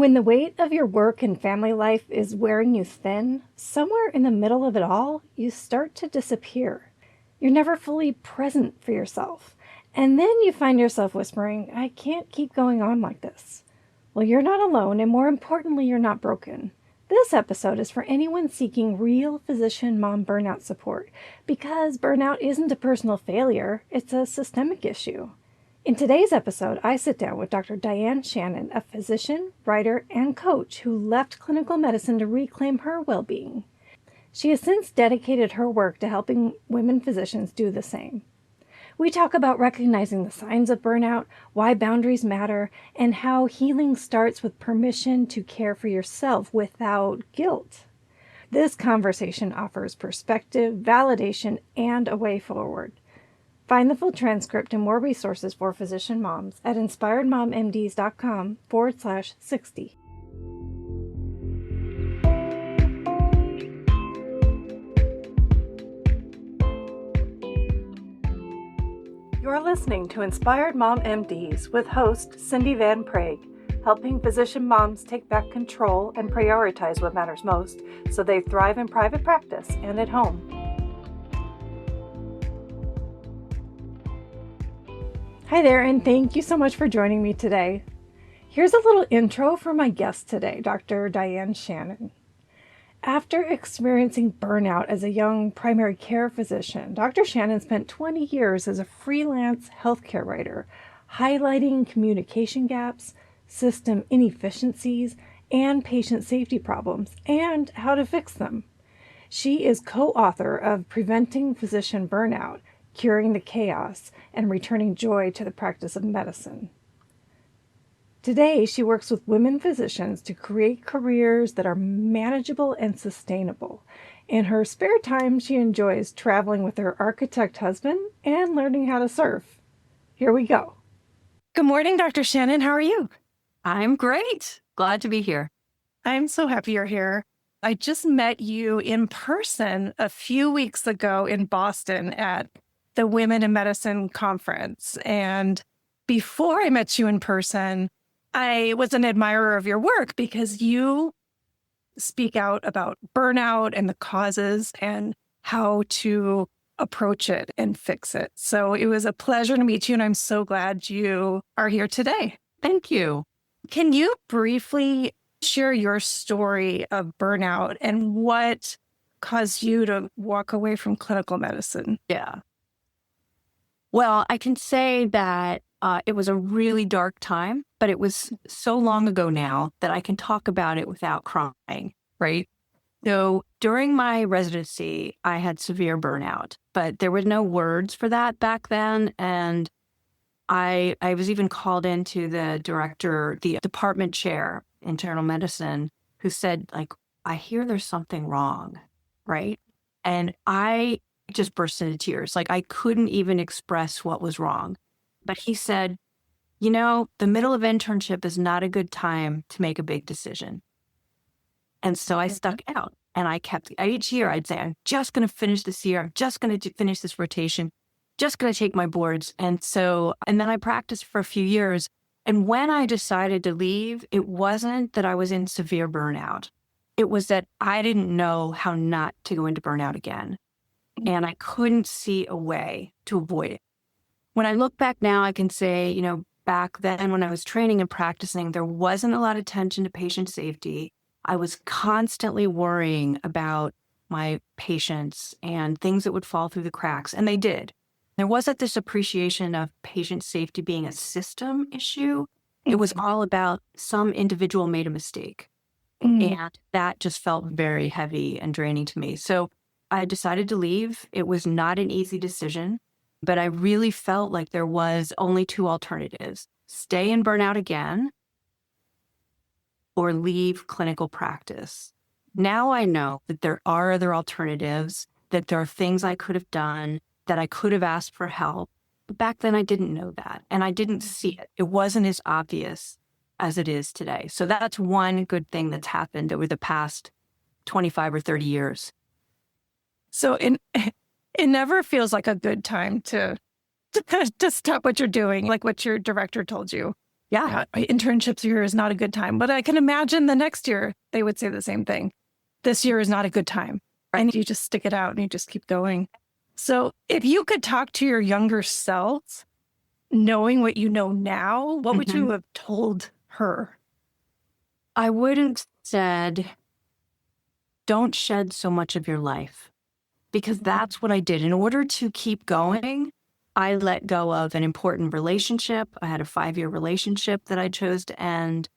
When the weight of your work and family life is wearing you thin, somewhere in the middle of it all, you start to disappear. You're never fully present for yourself. And then you find yourself whispering, I can't keep going on like this. Well, you're not alone, and more importantly, you're not broken. This episode is for anyone seeking real physician mom burnout support, because burnout isn't a personal failure, it's a systemic issue. In today's episode, I sit down with Dr. Diane Shannon, a physician, writer, and coach who left clinical medicine to reclaim her well-being. She has since dedicated her work to helping women physicians do the same. We talk about recognizing the signs of burnout, why boundaries matter, and how healing starts with permission to care for yourself without guilt. This conversation offers perspective, validation, and a way forward. Find the full transcript and more resources for physician moms at inspiredmommds.com/60. You're listening to Inspired Mom MDs with host Cindy Van Prague, helping physician moms take back control and prioritize what matters most so they thrive in private practice and at home. Hi there, and thank you so much for joining me today. Here's a little intro for my guest today, Dr. Diane Shannon. After experiencing burnout as a young primary care physician, Dr. Shannon spent 20 years as a freelance healthcare writer, highlighting communication gaps, system inefficiencies, and patient safety problems, and how to fix them. She is co-author of Preventing Physician Burnout, Curing the Chaos, and Returning Joy to the Practice of Medicine. Today, she works with women physicians to create careers that are manageable and sustainable. In her spare time, she enjoys traveling with her architect husband and learning how to surf. Here we go. Good morning, Dr. Shannon. How are you? I'm great. Glad to be here. I'm so happy you're here. I just met you in person a few weeks ago in Boston at the Women in Medicine conference. And before I met you in person, I was an admirer of your work because you speak out about burnout and the causes and how to approach it and fix it. So it was a pleasure to meet you, and I'm so glad you are here today. Thank you. Can you briefly share your story of burnout and what caused you to walk away from clinical medicine? Yeah. Well, I can say that it was a really dark time, but it was so long ago now that I can talk about it without crying, right? So during my residency, I had severe burnout, but there were no words for that back then. And I was even called into the department chair, internal medicine, who said, like, I hear there's something wrong, right? And I just burst into tears. Like, I couldn't even express what was wrong. But he said, the middle of internship is not a good time to make a big decision. And so I stuck out, and each year I'd say, I'm just going to finish this year. I'm just going to finish this rotation, just going to take my boards. And then I practiced for a few years. And when I decided to leave, it wasn't that I was in severe burnout. It was that I didn't know how not to go into burnout again. And I couldn't see a way to avoid it. When I look back now, I can say, back then when I was training and practicing, there wasn't a lot of attention to patient safety. I was constantly worrying about my patients and things that would fall through the cracks, and they did. There wasn't this appreciation of patient safety being a system issue. It was all about some individual made a mistake. And that just felt very heavy and draining to me. So I decided to leave. It was not an easy decision, but I really felt like there was only two alternatives: stay in burnout again or leave clinical practice. Now I know that there are other alternatives, that there are things I could have done, that I could have asked for help. But back then I didn't know that, and I didn't see it. It wasn't as obvious as it is today. So that's one good thing that's happened over the past 25 or 30 years. So it never feels like a good time to stop what you're doing, like what your director told you. Yeah. Internships year is not a good time. But I can imagine the next year they would say the same thing. This year is not a good time. Right. And you just stick it out and you just keep going. So if you could talk to your younger self, knowing what you know now, what would you have told her? I would have said, don't shed so much of your life, because that's what I did. In order to keep going, I let go of an important relationship. I had a 5-year relationship that I chose to end,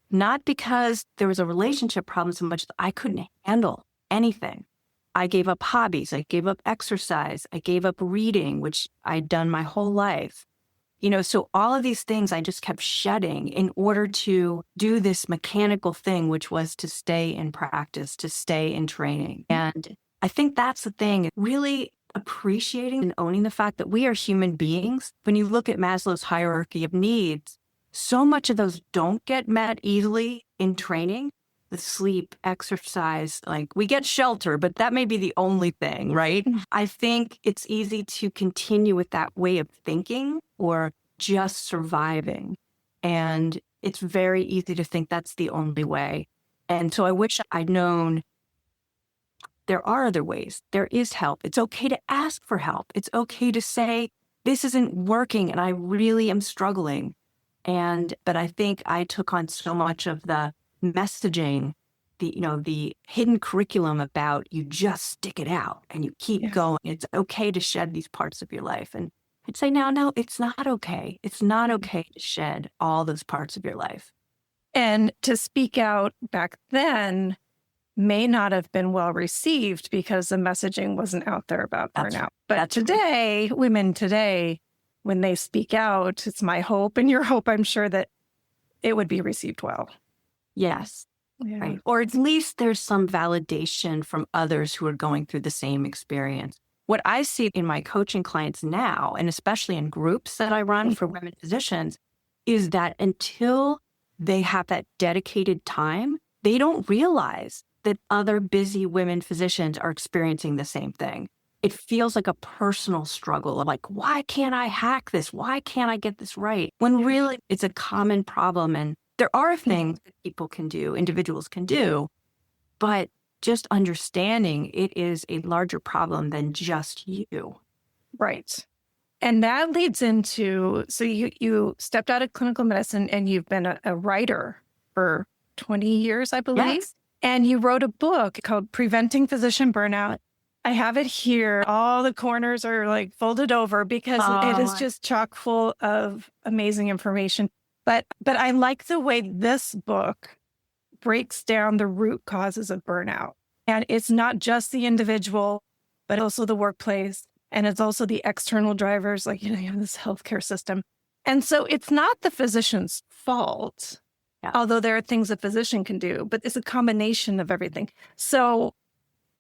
not because there was a relationship problem so much that I couldn't handle anything. I gave up hobbies. I gave up exercise. I gave up reading, which I'd done my whole life. So all of these things I just kept shedding in order to do this mechanical thing, which was to stay in practice, to stay in training. And I think that's the thing, really appreciating and owning the fact that we are human beings. When you look at Maslow's hierarchy of needs, so much of those don't get met easily in training. The sleep, exercise, like we get shelter, but that may be the only thing, right? I think it's easy to continue with that way of thinking or just surviving. And it's very easy to think that's the only way. And so I wish I'd known there are other ways. There is help. It's okay to ask for help. It's okay to say, this isn't working and I really am struggling. But I think I took on so much of the messaging, the hidden curriculum about you just stick it out and you keep going. It's okay to shed these parts of your life. And I'd say, no, it's not okay. It's not okay to shed all those parts of your life. And to speak out back then may not have been well received because the messaging wasn't out there about burnout. But today, women today, when they speak out, it's my hope and your hope, I'm sure, that it would be received well. Yes. Yeah. Right. Or at least there's some validation from others who are going through the same experience. What I see in my coaching clients now, and especially in groups that I run for women physicians, is that until they have that dedicated time, they don't realize that other busy women physicians are experiencing the same thing. It feels like a personal struggle of like, why can't I hack this? Why can't I get this right? When really it's a common problem. And there are things that people can do, individuals can do, but just understanding it is a larger problem than just you. Right. And that leads into, so you stepped out of clinical medicine and you've been a writer for 20 years, I believe. Yes. And you wrote a book called Preventing Physician Burnout. I have it here. All the corners are like folded over because it is just chock full of amazing information. But I like the way this book breaks down the root causes of burnout. And it's not just the individual, but also the workplace. And it's also the external drivers, like, you have this healthcare system. And so it's not the physician's fault, although there are things a physician can do, but it's a combination of everything. So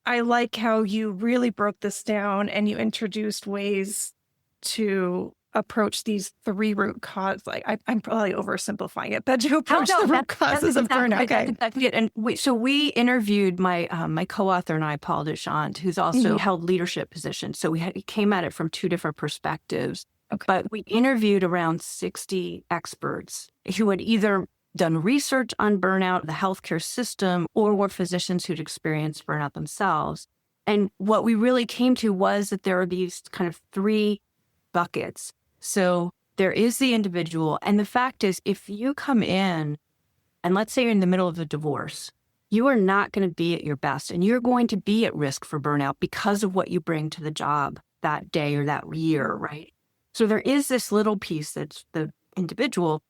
I like how you really broke this down and you introduced ways to approach these 3 root causes. Like I'm probably oversimplifying it, but to approach the root causes of burnout. Okay. Exactly it. And we interviewed my co-author and I, Paul Deschamps, who's also held leadership positions. So he came at it from 2 different perspectives. Okay. But we interviewed around 60 experts who had either done research on burnout, the healthcare system, or were physicians who'd experienced burnout themselves. And what we really came to was that there are these kind of 3 buckets. So there is the individual. And the fact is, if you come in and let's say you're in the middle of a divorce, you are not going to be at your best and you're going to be at risk for burnout because of what you bring to the job that day or that year, right? So there is this little piece that's the individual.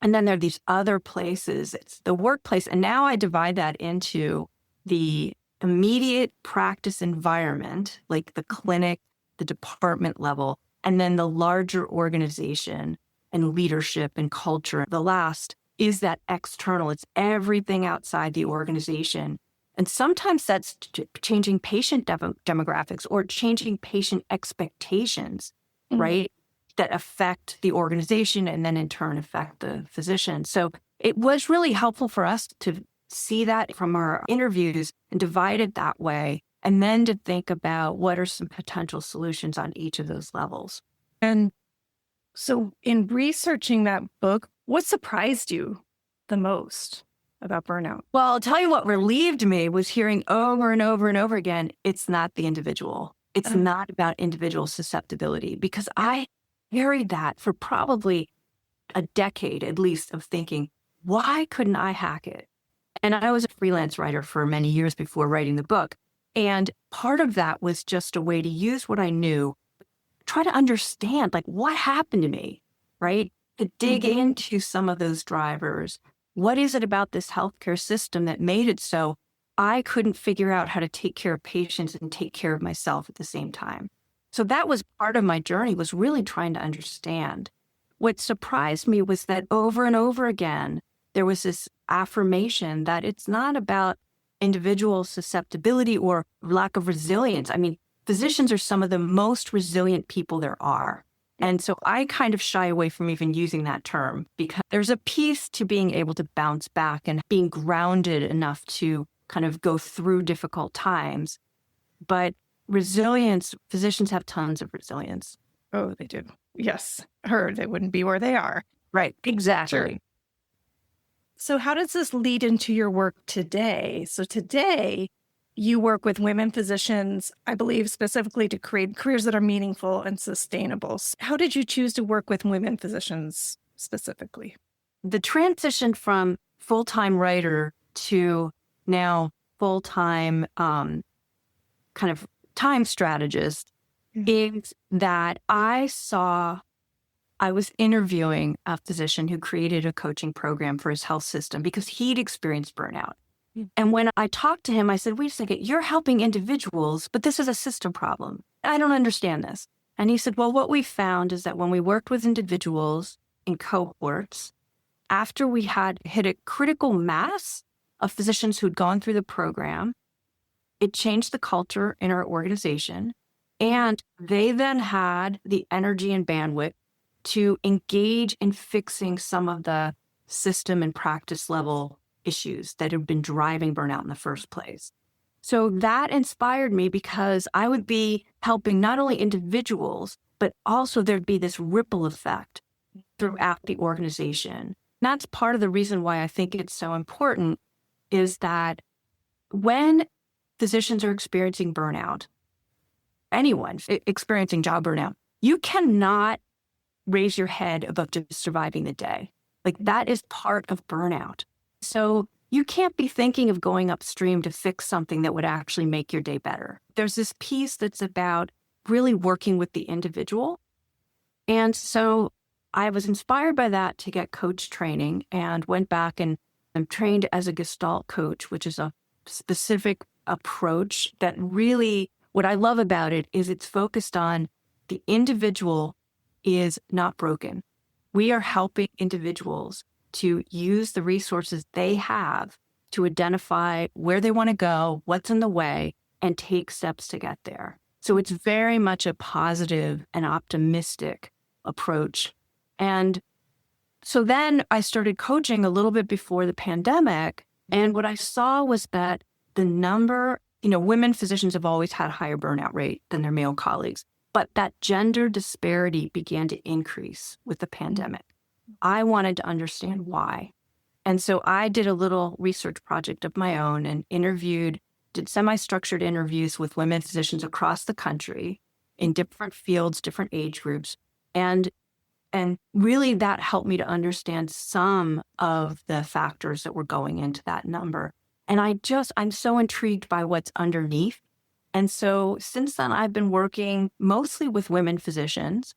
And then there are these other places, it's the workplace. And now I divide that into the immediate practice environment, like the clinic, the department level, and then the larger organization and leadership and culture. The last is that external. It's everything outside the organization. And sometimes that's changing patient demographics or changing patient expectations, right? That affect the organization and then in turn affect the physician. So it was really helpful for us to see that from our interviews and divide it that way. And then to think about what are some potential solutions on each of those levels. And so in researching that book, What surprised you the most about burnout? Well, I'll tell you what relieved me was hearing over and over and over again, it's not the individual. It's not about individual susceptibility, because I carried that for probably a decade at least of thinking, why couldn't I hack it? And I was a freelance writer for many years before writing the book. And part of that was just a way to use what I knew, try to understand like what happened to me, right? To dig into some of those drivers. What is it about this healthcare system that made it so I couldn't figure out how to take care of patients and take care of myself at the same time? So that was part of my journey, was really trying to understand. What surprised me was that over and over again, there was this affirmation that it's not about individual susceptibility or lack of resilience. I mean, physicians are some of the most resilient people there are. And so I kind of shy away from even using that term, because there's a piece to being able to bounce back and being grounded enough to kind of go through difficult times. But resilience, physicians have tons of resilience. Oh, they do. Yes. Heard they wouldn't be where they are. Right. Exactly. Sure. So how does this lead into your work today? So today you work with women physicians, I believe specifically to create careers that are meaningful and sustainable. How did you choose to work with women physicians specifically? The transition from full-time writer to now full-time kind of time strategist is that I was interviewing a physician who created a coaching program for his health system because he'd experienced burnout. And when I talked to him, I said, wait a second, you're helping individuals, but this is a system problem. I don't understand this. And he said, well, what we found is that when we worked with individuals in cohorts, after we had hit a critical mass of physicians who'd gone through the program, it changed the culture in our organization. And they then had the energy and bandwidth to engage in fixing some of the system and practice level issues that have been driving burnout in the first place. So that inspired me, because I would be helping not only individuals, but also there'd be this ripple effect throughout the organization. That's part of the reason why I think it's so important, is that when physicians are experiencing burnout, anyone experiencing job burnout, you cannot raise your head above just surviving the day. Like, that is part of burnout. So you can't be thinking of going upstream to fix something that would actually make your day better. There's this piece that's about really working with the individual. And so I was inspired by that to get coach training, and went back and I'm trained as a Gestalt coach, which is a specific approach that really, what I love about it is it's focused on the individual is not broken. We are helping individuals to use the resources they have to identify where they want to go, what's in the way, and take steps to get there. So it's very much a positive and optimistic approach. And so then I started coaching a little bit before the pandemic. And what I saw was that the number, women physicians have always had a higher burnout rate than their male colleagues, but that gender disparity began to increase with the pandemic. I wanted to understand why. And so I did a little research project of my own and did semi-structured interviews with women physicians across the country in different fields, different age groups. And really that helped me to understand some of the factors that were going into that number. And I'm so intrigued by what's underneath. And so since then, I've been working mostly with women physicians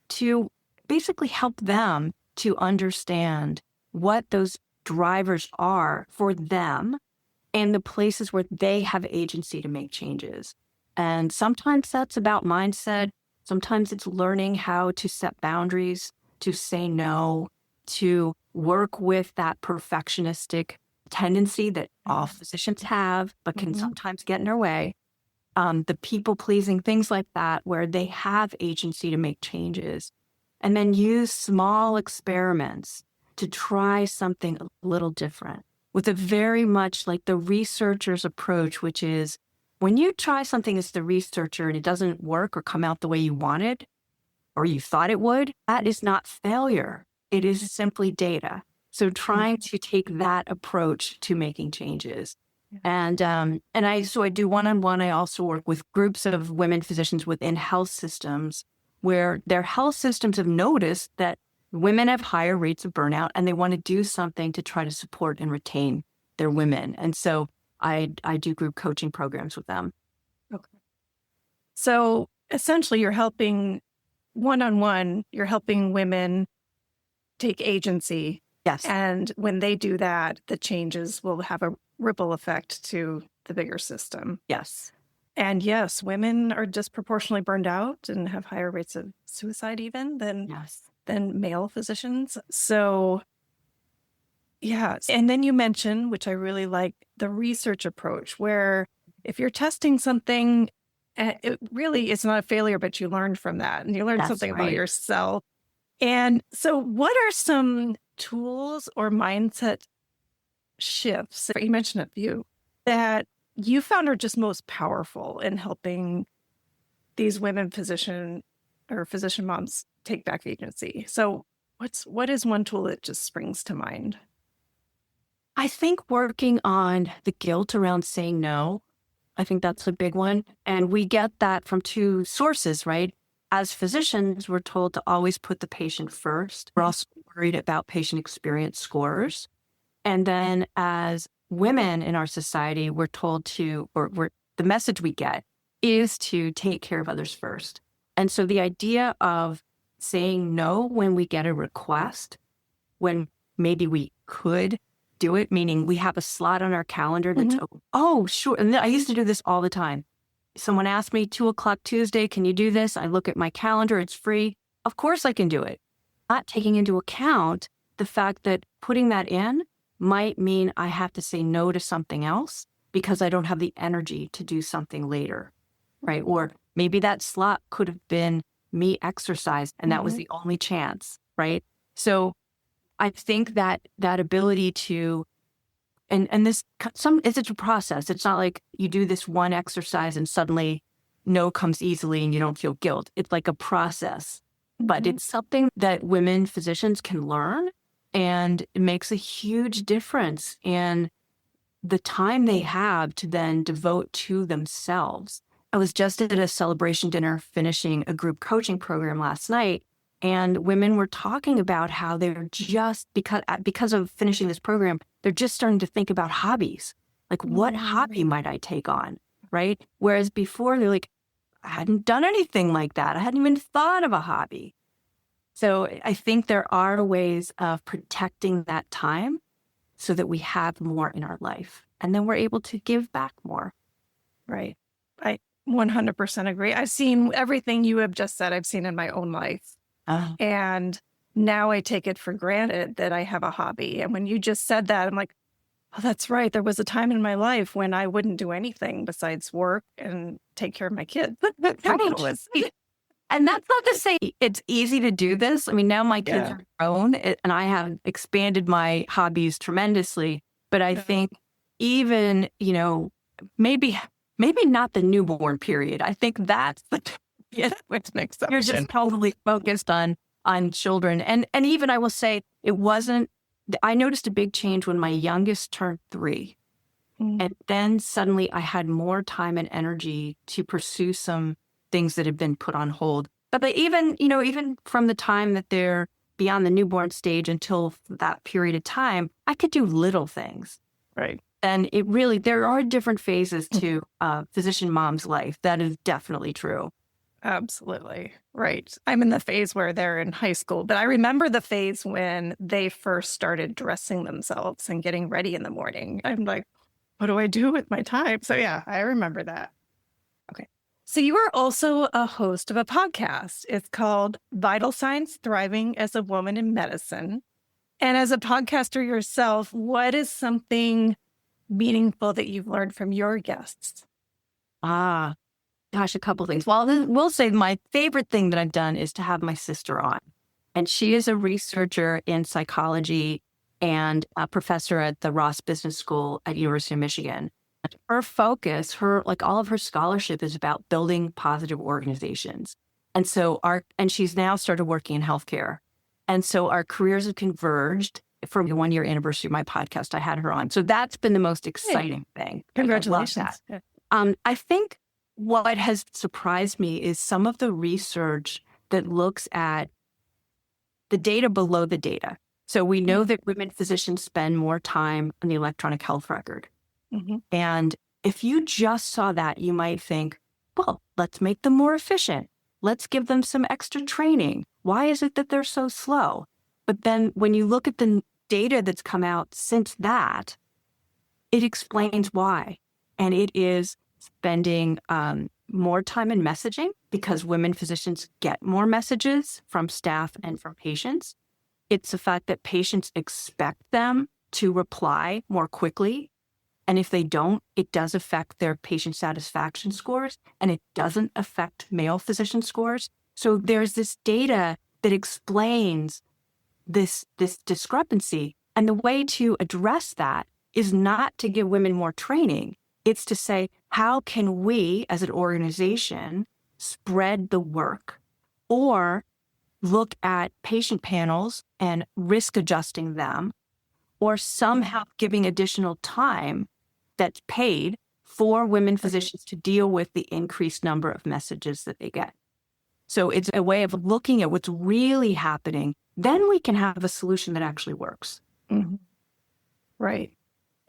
to basically help them to understand what those drivers are for them and the places where they have agency to make changes. And sometimes that's about mindset. Sometimes it's learning how to set boundaries, to say no, to work with that perfectionistic tendency that all physicians have, but can sometimes get in our way. The people-pleasing, things like that, where they have agency to make changes. And then use small experiments to try something a little different, with a very much like the researcher's approach, which is when you try something as the researcher and it doesn't work or come out the way you wanted or you thought it would, that is not failure. It is simply data. So trying to take that approach to making changes. And I do one-on-one. I also work with groups of women physicians within health systems where their health systems have noticed that women have higher rates of burnout and they want to do something to try to support and retain their women. And so I do group coaching programs with them. Okay. So essentially you're helping one-on-one, you're helping women take agency. Yes. And when they do that, the changes will have a ripple effect to the bigger system. Yes. And yes, women are disproportionately burned out and have higher rates of suicide even than male physicians. So yeah. And then you mentioned, which I really like, the research approach, where if you're testing something, it really is not a failure, but you learned from that and you learned something about yourself. And so what are some tools or mindset shifts, you mentioned a few, that you found are just most powerful in helping these women physician moms take back agency? So what is one tool that just springs to mind? I think working on the guilt around saying no. I think that's a big one. And we get that from two sources, right? As physicians, we're told to always put the patient first. We're also worried about patient experience scores. And then as women in our society, we're told to, the message we get is to take care of others first. And so the idea of saying no when we get a request, when maybe we could do it, meaning we have a slot on our calendar that's open. Oh, sure. And I used to do this all the time. Someone asked me 2:00 Tuesday, can you do this? I look at my calendar, it's free. Of course I can do it. Not taking into account the fact that putting that in might mean I have to say no to something else because I don't have the energy to do something later, right? Or maybe that slot could have been me exercise and that was the only chance, right? So I think that ability to, and this, it's a process. It's not like you do this one exercise and suddenly no comes easily and you don't feel guilt. It's like a process, but it's something that women physicians can learn, and it makes a huge difference in the time they have to then devote to themselves. I was just at a celebration dinner finishing a group coaching program last night, and women were talking about how they're just, because of finishing this program, they're just starting to think about hobbies. Like, what hobby might I take on, right? Whereas before, they're like, I hadn't done anything like that. I hadn't even thought of a hobby. So I think there are ways of protecting that time so that we have more in our life, and then we're able to give back more. Right. I 100% agree. I've seen everything you have just said, I've seen in my own life. And now I take it for granted that I have a hobby. And when you just said that, I'm like, oh, that's right. There was a time in my life when I wouldn't do anything besides work and take care of my kids. And that's not to say it's easy to do this. I mean, now my kids are grown and I have expanded my hobbies tremendously. But I think even, maybe not the newborn period. I think that's the which makes sense. You're just probably focused on children. And even I will say I noticed a big change when my youngest turned 3. And then suddenly I had more time and energy to pursue some things that had been put on hold. But even from the time that they're beyond the newborn stage until that period of time, I could do little things. Right. And there are different phases to physician mom's life. That is definitely true. Absolutely. Right. I'm in the phase where they're in high school, but I remember the phase when they first started dressing themselves and getting ready in the morning. I'm like, what do I do with my time? So yeah, I remember that. Okay. So you are also a host of a podcast. It's called Vital Signs: Thriving as a Woman in Medicine. And as a podcaster yourself, what is something meaningful that you've learned from your guests? Gosh, a couple of things. Well, we'll say my favorite thing that I've done is to have my sister on. And she is a researcher in psychology and a professor at the Ross Business School at University of Michigan. Her focus, all of her scholarship is about building positive organizations. And so she's now started working in healthcare. And so our careers have converged. For the 1-year anniversary of my podcast, I had her on. So that's been the most exciting thing. Congratulations. I love that. I think what has surprised me is some of the research that looks at the data below the data. So we know that women physicians spend more time on the electronic health record. And if you just saw that, you might think, well, let's make them more efficient. Let's give them some extra training. Why is it that they're so slow? But then when you look at the data that's come out since that, it explains why. And it is spending more time in messaging because women physicians get more messages from staff and from patients. It's the fact that patients expect them to reply more quickly. And if they don't, it does affect their patient satisfaction scores, and it doesn't affect male physician scores. So there's this data that explains this discrepancy. And the way to address that is not to give women more training. It's to say, how can we as an organization spread the work or look at patient panels and risk adjusting them, or somehow giving additional time that's paid for women physicians to deal with the increased number of messages that they get. So it's a way of looking at what's really happening. Then we can have a solution that actually works. Right.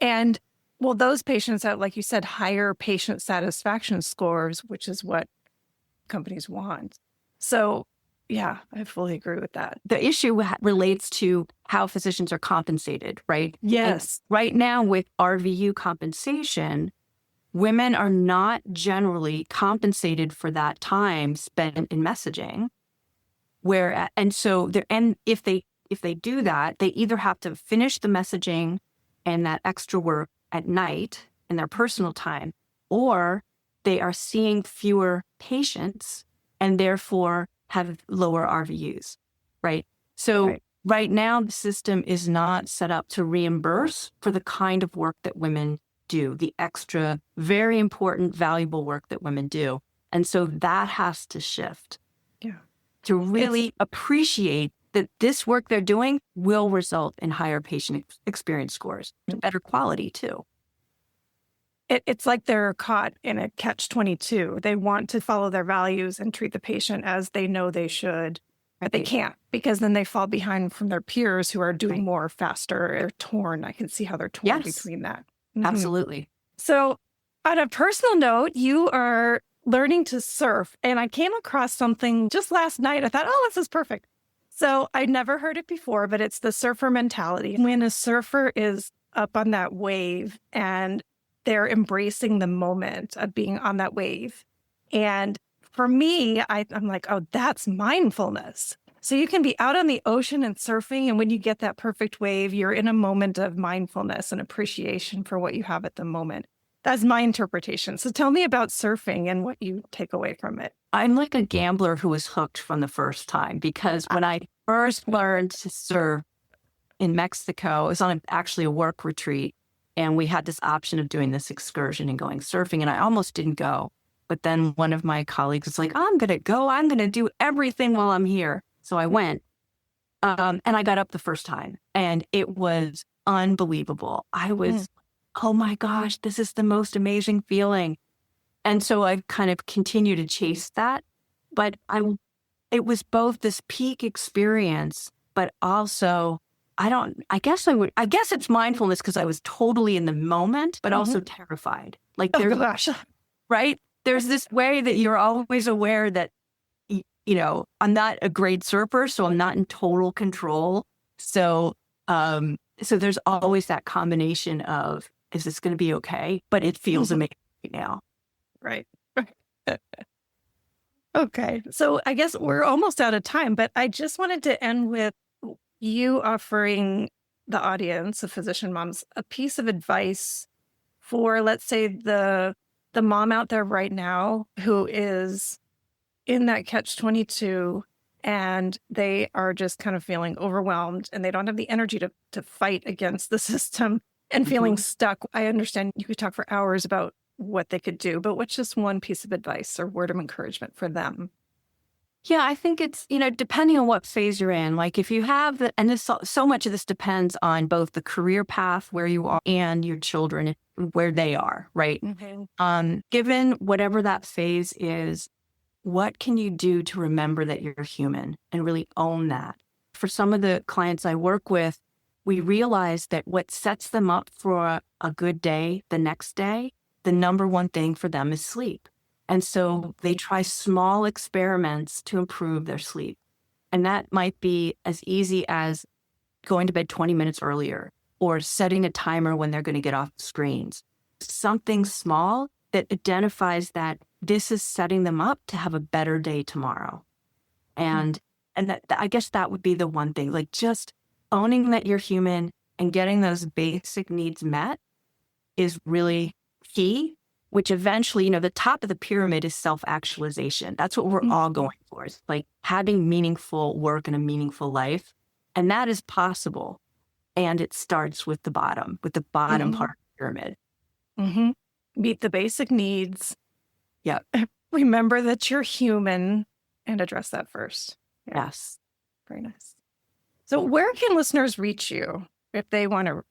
And well, those patients have, like you said, higher patient satisfaction scores, which is what companies want. So yeah, I fully agree with that. The issue relates to how physicians are compensated, right? Yes. And right now with RVU compensation, women are not generally compensated for that time spent in messaging. And if they do that, they either have to finish the messaging and that extra work at night in their personal time, or they are seeing fewer patients and therefore have lower RVUs, right? So right now, the system is not set up to reimburse for the kind of work that women do, the extra, very important, valuable work that women do. And so that has to shift to really appreciate that this work they're doing will result in higher patient experience scores, better quality too. It's like they're caught in a catch-22. They want to follow their values and treat the patient as they know they should, but they can't, because then they fall behind from their peers who are doing more faster. They're torn. I can see how they're torn between that. Absolutely. So on a personal note, you are learning to surf, and I came across something just last night. I thought, oh, this is perfect. So I'd never heard it before, but it's the surfer mentality. When a surfer is up on that wave and they're embracing the moment of being on that wave. And for me, I'm like, oh, that's mindfulness. So you can be out on the ocean and surfing, and when you get that perfect wave, you're in a moment of mindfulness and appreciation for what you have at the moment. That's my interpretation. So tell me about surfing and what you take away from it. I'm like a gambler who was hooked from the first time, because when I first learned to surf in Mexico, it was on actually a work retreat. And we had this option of doing this excursion and going surfing, and I almost didn't go. But then one of my colleagues was like, I'm going to go. I'm going to do everything while I'm here. So I went, and I got up the first time, and it was unbelievable. I was, oh my gosh, this is the most amazing feeling. And so I kind of continue to chase that. But it was both this peak experience, but also I guess it's mindfulness, because I was totally in the moment, but also terrified. Like, right? There's this way that you're always aware that, I'm not a great surfer, so I'm not in total control. So there's always that combination of, is this going to be okay? But it feels amazing right now. Right. Okay. So I guess we're almost out of time, but I just wanted to end with you offering the audience of physician moms a piece of advice for, let's say, the mom out there right now who is in that catch-22 and they are just kind of feeling overwhelmed and they don't have the energy to fight against the system and feeling stuck. I understand you could talk for hours about what they could do, but what's just one piece of advice or word of encouragement for them? Yeah, I think it's, depending on what phase you're in, like if you have and this, so much of this depends on both the career path where you are and your children, where they are, right? Given whatever that phase is, what can you do to remember that you're human and really own that? For some of the clients I work with, we realize that what sets them up for a good day the next day, the number one thing for them is sleep. And so they try small experiments to improve their sleep. And that might be as easy as going to bed 20 minutes earlier or setting a timer when they're going to get off the screens. Something small that identifies that this is setting them up to have a better day tomorrow. And that, I guess that would be the one thing, like just owning that you're human and getting those basic needs met is really key, which eventually, the top of the pyramid is self-actualization. That's what we're all going for. It's like having meaningful work and a meaningful life. And that is possible. And it starts with the bottom part of the pyramid. Meet the basic needs. Yeah. Remember that you're human and address that first. Yeah. Yes. Very nice. So where can listeners reach you if they want to,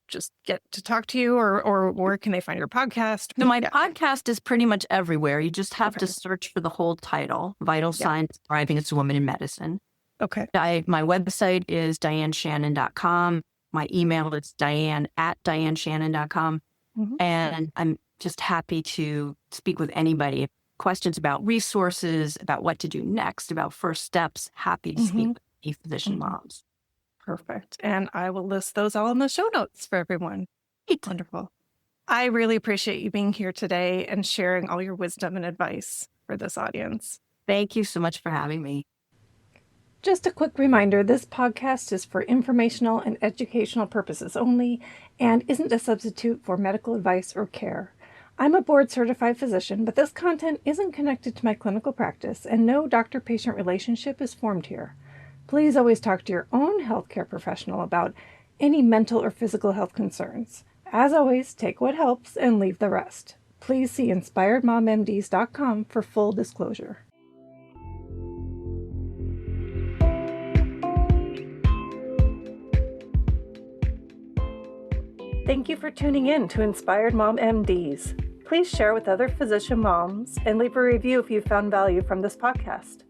just get to talk to you, or where can they find your podcast? So my podcast is pretty much everywhere. You just have to search for the whole title, Vital Signs Thriving as a Woman in Medicine. Okay. My website is dianeshannon.com. My email is diane@dianeshannon.com. And I'm just happy to speak with anybody. Questions about resources, about what to do next, about first steps, happy to speak with any physician moms. Perfect. And I will list those all in the show notes for everyone. Wonderful. I really appreciate you being here today and sharing all your wisdom and advice for this audience. Thank you so much for having me. Just a quick reminder, this podcast is for informational and educational purposes only and isn't a substitute for medical advice or care. I'm a board-certified physician, but this content isn't connected to my clinical practice and no doctor-patient relationship is formed here. Please always talk to your own healthcare professional about any mental or physical health concerns. As always, take what helps and leave the rest. Please see inspiredmommds.com for full disclosure. Thank you for tuning in to Inspired Mom MDs. Please share with other physician moms and leave a review if you found value from this podcast.